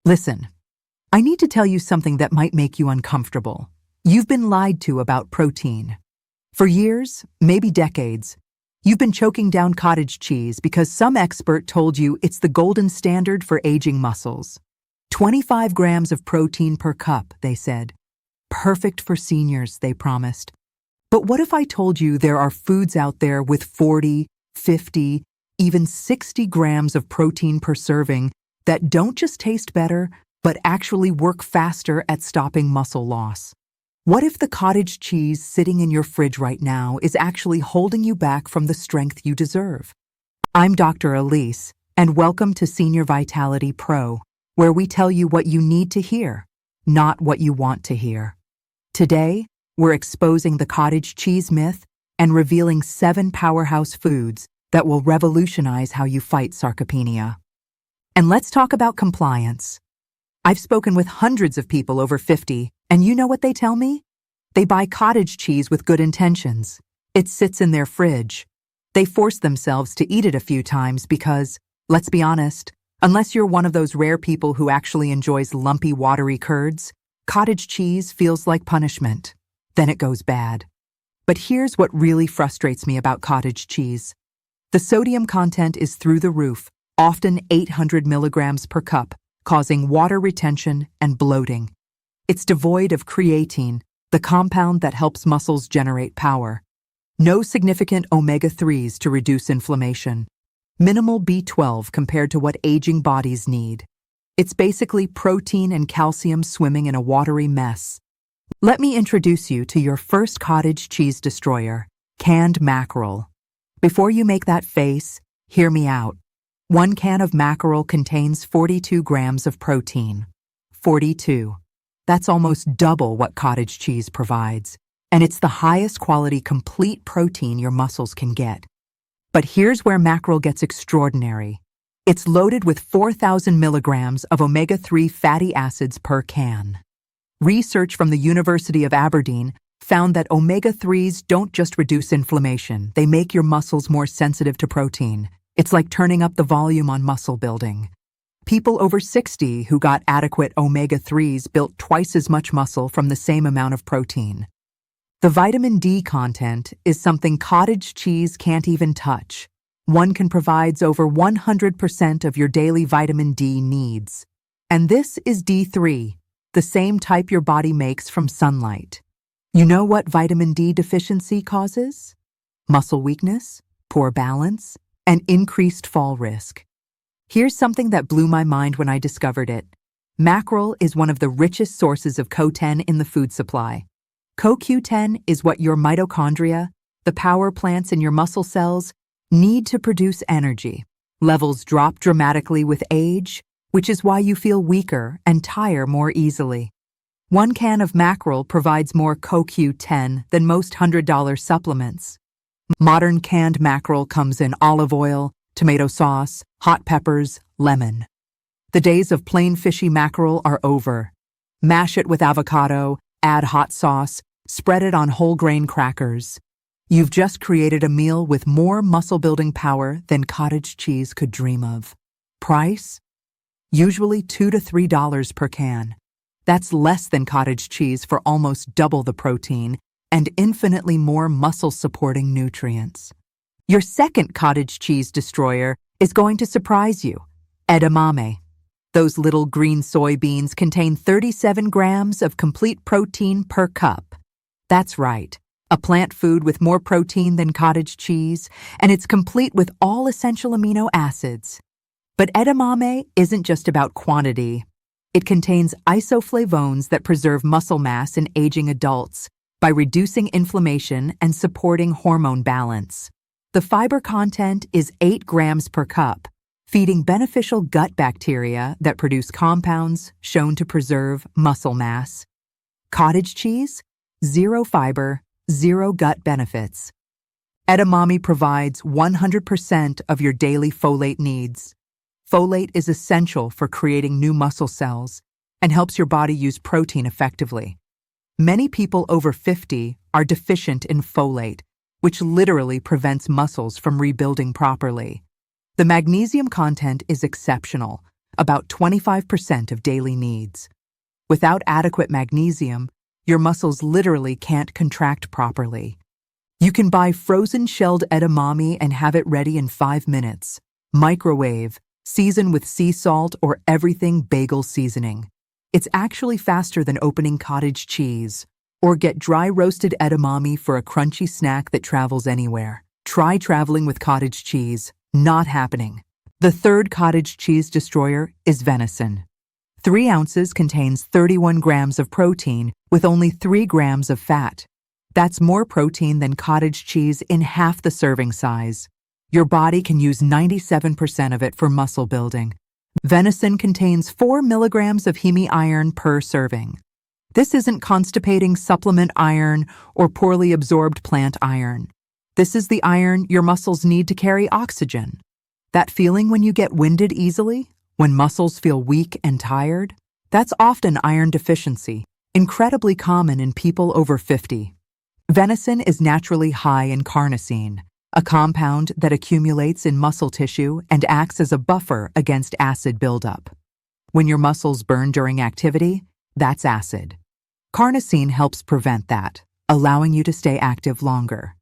Listen, I need to tell you something that might make you uncomfortable. You've been lied to about protein. For years, maybe decades, you've been choking down cottage cheese because some expert told you it's the golden standard for aging muscles. 25 grams of protein per cup, they said. Perfect for seniors, they promised. But what if I told you there are foods out there with 40, 50, even 60 grams of protein per serving that don't just taste better, but actually work faster at stopping muscle loss? What if the cottage cheese sitting in your fridge right now is actually holding you back from the strength you deserve? I'm Dr. Elise, and welcome to Senior Vitality Pro, where we tell you what you need to hear, not what you want to hear. Today, we're exposing the cottage cheese myth and revealing 7 powerhouse foods that will revolutionize how you fight sarcopenia. And let's talk about compliance. I've spoken with hundreds of people over 50, and you know what they tell me? They buy cottage cheese with good intentions. It sits in their fridge. They force themselves to eat it a few times because, let's be honest, unless you're one of those rare people who actually enjoys lumpy, watery curds, cottage cheese feels like punishment. Then it goes bad. But here's what really frustrates me about cottage cheese. The sodium content is through the roof, often 800 milligrams per cup, causing water retention and bloating. It's devoid of creatine, the compound that helps muscles generate power. No significant omega-3s to reduce inflammation. Minimal B12 compared to what aging bodies need. It's basically protein and calcium swimming in a watery mess. Let me introduce you to your first cottage cheese destroyer, canned mackerel. Before you make that face, hear me out. 1 can of mackerel contains 42 grams of protein. 42. That's almost double what cottage cheese provides, and it's the highest quality complete protein your muscles can get. But here's where mackerel gets extraordinary. It's loaded with 4,000 milligrams of omega-3 fatty acids per can. Research from the University of Aberdeen found that omega-3s don't just reduce inflammation, they make your muscles more sensitive to protein. It's like turning up the volume on muscle building. People over 60 who got adequate omega-3s built twice as much muscle from the same amount of protein. The vitamin D content is something cottage cheese can't even touch. One can provide over 100% of your daily vitamin D needs. And this is D3, the same type your body makes from sunlight. You know what vitamin D deficiency causes? Muscle weakness, poor balance, and increased fall risk. Here's something that blew my mind when I discovered it. Mackerel is one of the richest sources of CoQ10 in the food supply. CoQ10 is what your mitochondria, the power plants in your muscle cells, need to produce energy. Levels drop dramatically with age, which is why you feel weaker and tire more easily. 1 can of mackerel provides more CoQ10 than most $100 supplements. Modern canned mackerel comes in olive oil, tomato sauce, hot peppers, lemon. The days of plain fishy mackerel are over. Mash it with avocado, add hot sauce, spread it on whole grain crackers. You've just created a meal with more muscle-building power than cottage cheese could dream of. Price? Usually $2 to $3 per can. That's less than cottage cheese for almost double the protein and infinitely more muscle-supporting nutrients. Your second cottage cheese destroyer is going to surprise you. Edamame. Those little green soybeans contain 37 grams of complete protein per cup. That's right, a plant food with more protein than cottage cheese, and it's complete with all essential amino acids. But edamame isn't just about quantity. It contains isoflavones that preserve muscle mass in aging adults by reducing inflammation and supporting hormone balance. The fiber content is 8 grams per cup, feeding beneficial gut bacteria that produce compounds shown to preserve muscle mass. Cottage cheese? 0 fiber, 0 gut benefits. Edamame provides 100% of your daily folate needs. Folate is essential for creating new muscle cells and helps your body use protein effectively. Many people over 50 are deficient in folate, which literally prevents muscles from rebuilding properly. The magnesium content is exceptional, about 25% of daily needs. Without adequate magnesium, your muscles literally can't contract properly. You can buy frozen shelled edamame and have it ready in 5 minutes. Microwave, season with sea salt or everything bagel seasoning. It's actually faster than opening cottage cheese. Or get dry roasted edamame for a crunchy snack that travels anywhere. Try traveling with cottage cheese. Not happening. The third cottage cheese destroyer is venison. 3 ounces contains 31 grams of protein with only 3 grams of fat. That's more protein than cottage cheese in half the serving size. Your body can use 97% of it for muscle building. Venison contains 4 milligrams of heme iron per serving. This isn't constipating supplement iron or poorly absorbed plant iron. This is the iron your muscles need to carry oxygen. That feeling when you get winded easily, when muscles feel weak and tired, that's often iron deficiency, incredibly common in people over 50. Venison is naturally high in carnosine, a compound that accumulates in muscle tissue and acts as a buffer against acid buildup. When your muscles burn during activity, that's acid. Carnosine helps prevent that, allowing you to stay active longer.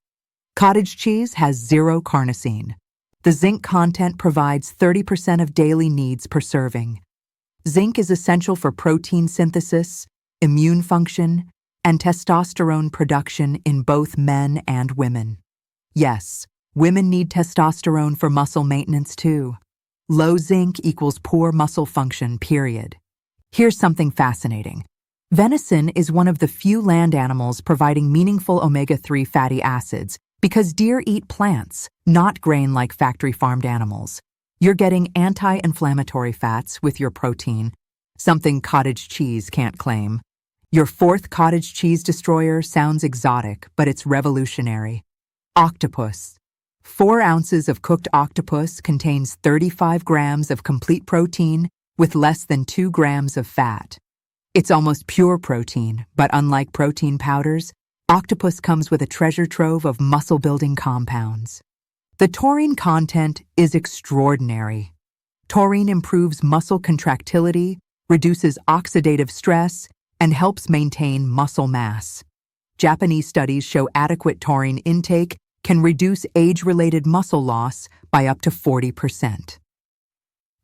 Cottage cheese has 0 carnosine. The zinc content provides 30% of daily needs per serving. Zinc is essential for protein synthesis, immune function, and testosterone production in both men and women. Yes, women need testosterone for muscle maintenance too. Low zinc equals poor muscle function, period. Here's something fascinating. Venison is one of the few land animals providing meaningful omega-3 fatty acids because deer eat plants, not grain like factory-farmed animals. You're getting anti-inflammatory fats with your protein, something cottage cheese can't claim. Your fourth cottage cheese destroyer sounds exotic, but it's revolutionary. Octopus. 4 ounces of cooked octopus contains 35 grams of complete protein with less than 2 grams of fat. It's almost pure protein, but unlike protein powders, octopus comes with a treasure trove of muscle-building compounds. The taurine content is extraordinary. Taurine improves muscle contractility, reduces oxidative stress, and helps maintain muscle mass. Japanese studies show adequate taurine intake can reduce age-related muscle loss by up to 40%.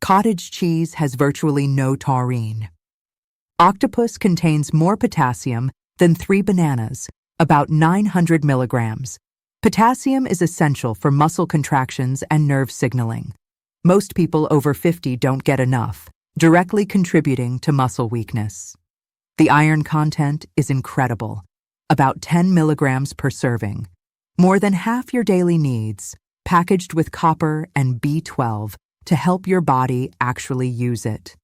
Cottage cheese has virtually no taurine. Octopus contains more potassium than 3 bananas, about 900 milligrams. Potassium is essential for muscle contractions and nerve signaling. Most people over 50 don't get enough, directly contributing to muscle weakness. The iron content is incredible, about 10 milligrams per serving. More than half your daily needs, packaged with copper and B12 to help your body actually use it.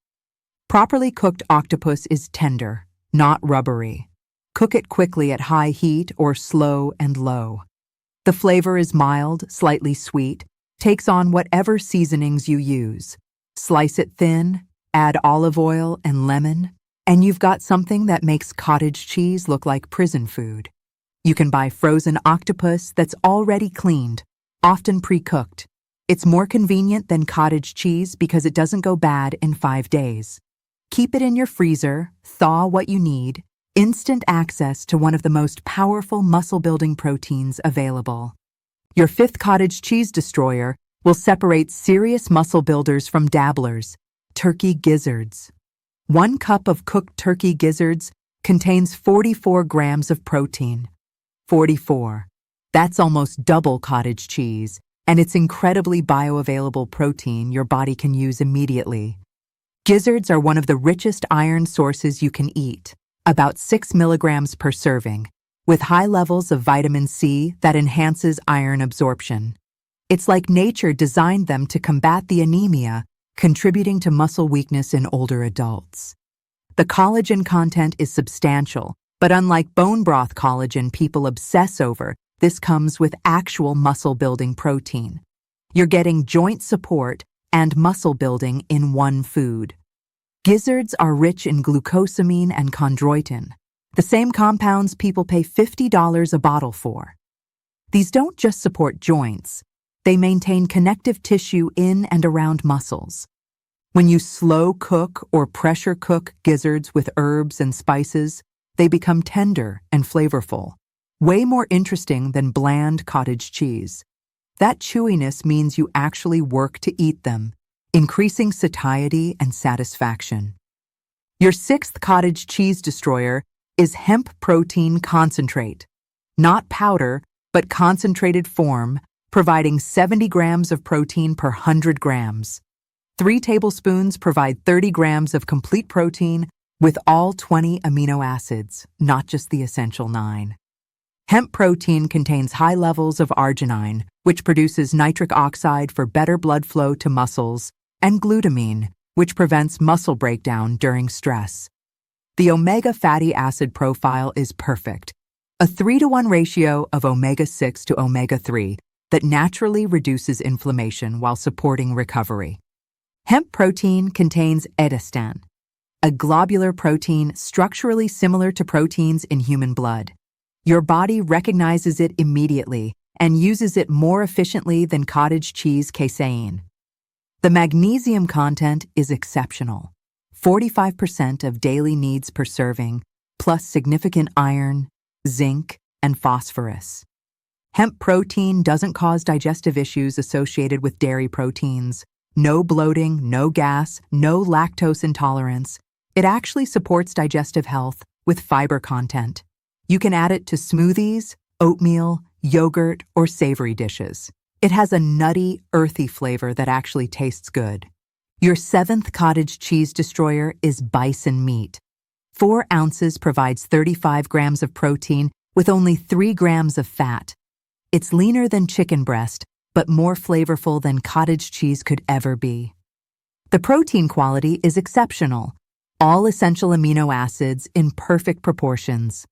Properly cooked octopus is tender, not rubbery. Cook it quickly at high heat or slow and low. The flavor is mild, slightly sweet, takes on whatever seasonings you use. Slice it thin, add olive oil and lemon, and you've got something that makes cottage cheese look like prison food. You can buy frozen octopus that's already cleaned, often pre-cooked. It's more convenient than cottage cheese because it doesn't go bad in 5 days. Keep it in your freezer, thaw what you need, instant access to one of the most powerful muscle-building proteins available. Your fifth cottage cheese destroyer will separate serious muscle builders from dabblers, turkey gizzards. 1 cup of cooked turkey gizzards contains 44 grams of protein. 44. That's almost double cottage cheese, and it's incredibly bioavailable protein your body can use immediately. Gizzards are one of the richest iron sources you can eat, about 6 milligrams per serving, with high levels of vitamin C that enhances iron absorption. It's like nature designed them to combat the anemia, contributing to muscle weakness in older adults. The collagen content is substantial, but unlike bone broth collagen people obsess over, this comes with actual muscle-building protein. You're getting joint support and muscle building in one food. Gizzards are rich in glucosamine and chondroitin, the same compounds people pay $50 a bottle for. These don't just support joints, they maintain connective tissue in and around muscles. When you slow cook or pressure cook gizzards with herbs and spices, they become tender and flavorful, way more interesting than bland cottage cheese. That chewiness means you actually work to eat them, increasing satiety and satisfaction. Your sixth cottage cheese destroyer is hemp protein concentrate. Not powder, but concentrated form, providing 70 grams of protein per 100 grams. 3 tablespoons provide 30 grams of complete protein with all 20 amino acids, not just the essential 9. Hemp protein contains high levels of arginine, which produces nitric oxide for better blood flow to muscles, and glutamine, which prevents muscle breakdown during stress. The omega fatty acid profile is perfect, a 3-to-1 ratio of omega-6 to omega-3 that naturally reduces inflammation while supporting recovery. Hemp protein contains edestan, a globular protein structurally similar to proteins in human blood. Your body recognizes it immediately and uses it more efficiently than cottage cheese casein. The magnesium content is exceptional, 45% of daily needs per serving, plus significant iron, zinc, and phosphorus. Hemp protein doesn't cause digestive issues associated with dairy proteins. No bloating, no gas, no lactose intolerance. It actually supports digestive health with fiber content. You can add it to smoothies, oatmeal, yogurt, or savory dishes. It has a nutty, earthy flavor that actually tastes good. Your 7th cottage cheese destroyer is bison meat. 4 ounces provides 35 grams of protein with only 3 grams of fat. It's leaner than chicken breast, but more flavorful than cottage cheese could ever be. The protein quality is exceptional, all essential amino acids in perfect proportions.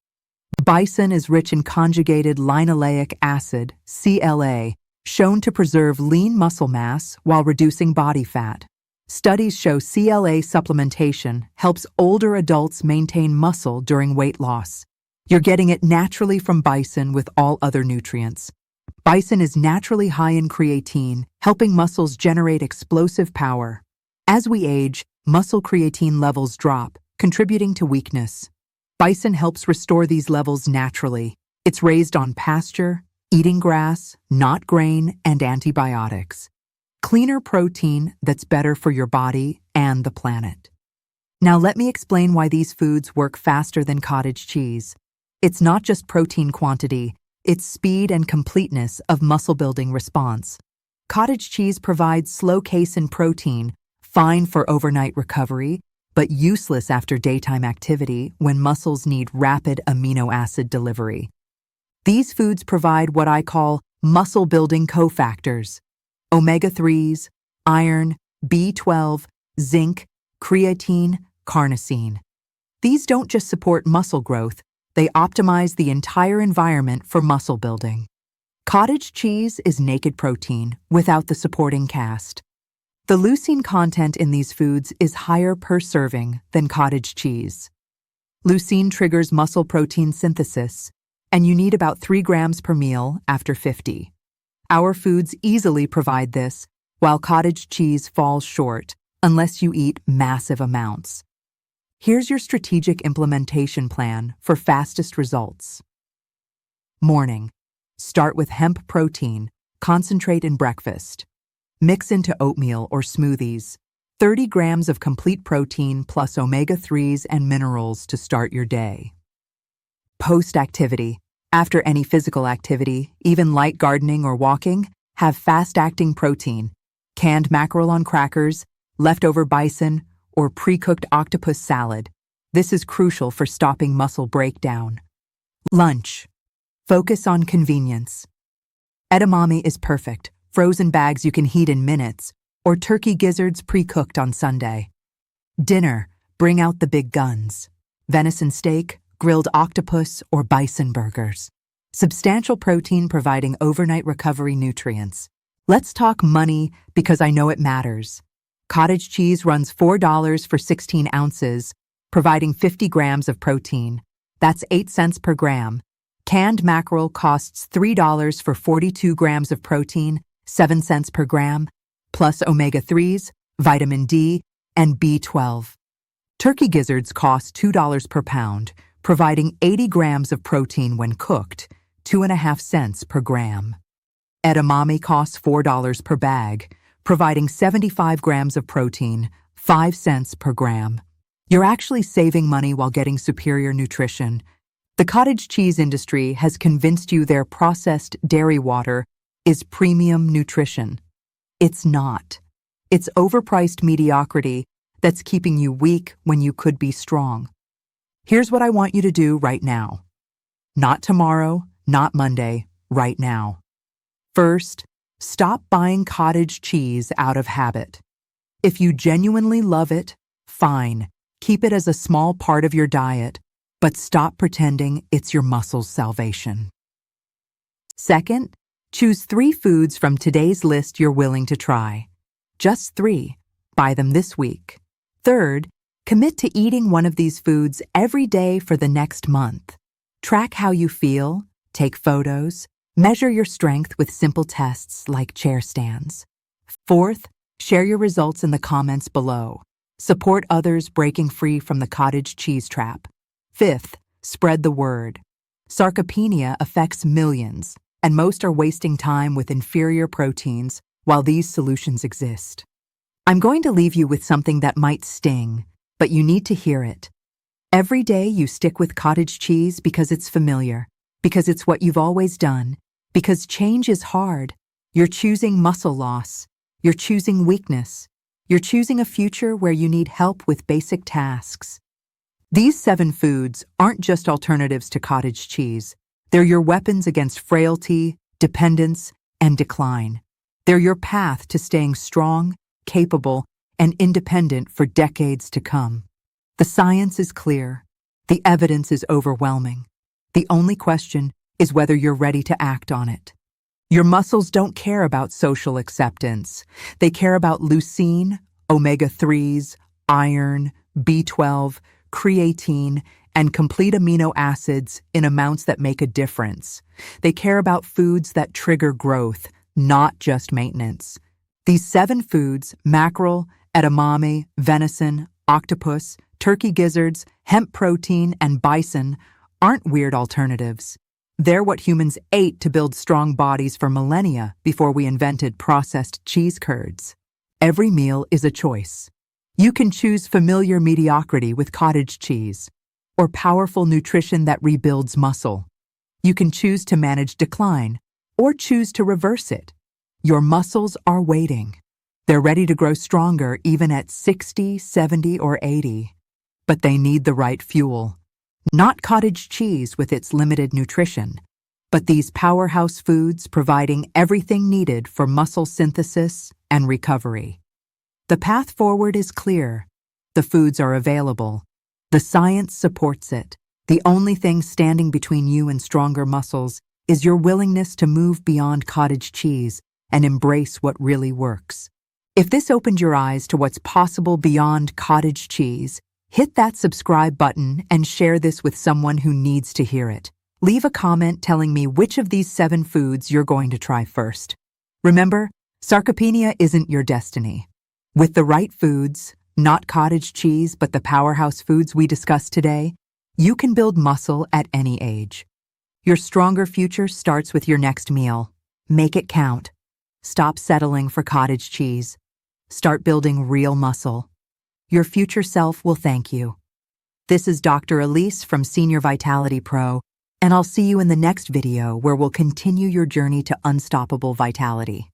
Bison is rich in conjugated linoleic acid, CLA, shown to preserve lean muscle mass while reducing body fat. Studies show CLA supplementation helps older adults maintain muscle during weight loss. You're getting it naturally from bison with all other nutrients. Bison is naturally high in creatine, helping muscles generate explosive power. As we age, muscle creatine levels drop, contributing to weakness. Bison helps restore these levels naturally. It's raised on pasture, eating grass, not grain, and antibiotics. Cleaner protein that's better for your body and the planet. Now let me explain why these foods work faster than cottage cheese. It's not just protein quantity, it's speed and completeness of muscle-building response. Cottage cheese provides slow casein protein, fine for overnight recovery, but useless after daytime activity when muscles need rapid amino acid delivery. These foods provide what I call muscle-building cofactors: omega-3s, iron, B12, zinc, creatine, carnosine. These don't just support muscle growth, they optimize the entire environment for muscle building. Cottage cheese is naked protein without the supporting cast. The leucine content in these foods is higher per serving than cottage cheese. Leucine triggers muscle protein synthesis, and you need about 3 grams per meal after 50. Our foods easily provide this, while cottage cheese falls short unless you eat massive amounts. Here's your strategic implementation plan for fastest results. Morning. Start with hemp protein, concentrate in breakfast. Mix into oatmeal or smoothies. 30 grams of complete protein plus omega-3s and minerals to start your day. Post-activity. After any physical activity, even light gardening or walking, have fast-acting protein, canned mackerel on crackers, leftover bison, or pre-cooked octopus salad. This is crucial for stopping muscle breakdown. Lunch. Focus on convenience. Edamame is perfect, frozen bags you can heat in minutes, or turkey gizzards pre-cooked on Sunday. Dinner. Bring out the big guns. Venison steak, grilled octopus, or bison burgers. Substantial protein providing overnight recovery nutrients. Let's talk money because I know it matters. Cottage cheese runs $4 for 16 ounces, providing 50 grams of protein. That's 8 cents per gram. Canned mackerel costs $3 for 42 grams of protein, 7 cents per gram, plus omega-3s, vitamin D, and B12. Turkey gizzards cost $2 per pound, providing 80 grams of protein when cooked, 2.5 cents per gram. Edamame costs $4 per bag, providing 75 grams of protein, 5 cents per gram. You're actually saving money while getting superior nutrition. The cottage cheese industry has convinced you their processed dairy water is premium nutrition. It's not. It's overpriced mediocrity that's keeping you weak when you could be strong. Here's what I want you to do right now. Not tomorrow, not Monday, right now. First, stop buying cottage cheese out of habit. If you genuinely love it, fine, keep it as a small part of your diet, but stop pretending it's your muscles' salvation. Second, choose 3 foods from today's list you're willing to try. Just 3. Buy them this week. Third, commit to eating one of these foods every day for the next month. Track how you feel, take photos, measure your strength with simple tests like chair stands. Fourth, share your results in the comments below. Support others breaking free from the cottage cheese trap. Fifth, spread the word. Sarcopenia affects millions, and most are wasting time with inferior proteins while these solutions exist. I'm going to leave you with something that might sting, but you need to hear it. Every day you stick with cottage cheese because it's familiar, because it's what you've always done, because change is hard. You're choosing muscle loss. You're choosing weakness. You're choosing a future where you need help with basic tasks. These 7 foods aren't just alternatives to cottage cheese. They're your weapons against frailty, dependence, and decline. They're your path to staying strong, capable, and independent for decades to come. The science is clear. The evidence is overwhelming. The only question is whether you're ready to act on it. Your muscles don't care about social acceptance. They care about leucine, omega-3s, iron, B12, creatine, and complete amino acids in amounts that make a difference. They care about foods that trigger growth, not just maintenance. These 7 foods, mackerel, edamame, venison, octopus, turkey gizzards, hemp protein, and bison, aren't weird alternatives. They're what humans ate to build strong bodies for millennia before we invented processed cheese curds. Every meal is a choice. You can choose familiar mediocrity with cottage cheese, or powerful nutrition that rebuilds muscle. You can choose to manage decline, or choose to reverse it. Your muscles are waiting. They're ready to grow stronger even at 60, 70, or 80. But they need the right fuel. Not cottage cheese with its limited nutrition, but these powerhouse foods providing everything needed for muscle synthesis and recovery. The path forward is clear. The foods are available. The science supports it. The only thing standing between you and stronger muscles is your willingness to move beyond cottage cheese and embrace what really works. If this opened your eyes to what's possible beyond cottage cheese, hit that subscribe button and share this with someone who needs to hear it. Leave a comment telling me which of these 7 foods you're going to try first. Remember, sarcopenia isn't your destiny. With the right foods, not cottage cheese but the powerhouse foods we discussed today, you can build muscle at any age. Your stronger future starts with your next meal. Make it count. Stop settling for cottage cheese. Start building real muscle. Your future self will thank you. This is Dr. Elise from Senior Vitality Pro, and I'll see you in the next video where we'll continue your journey to unstoppable vitality.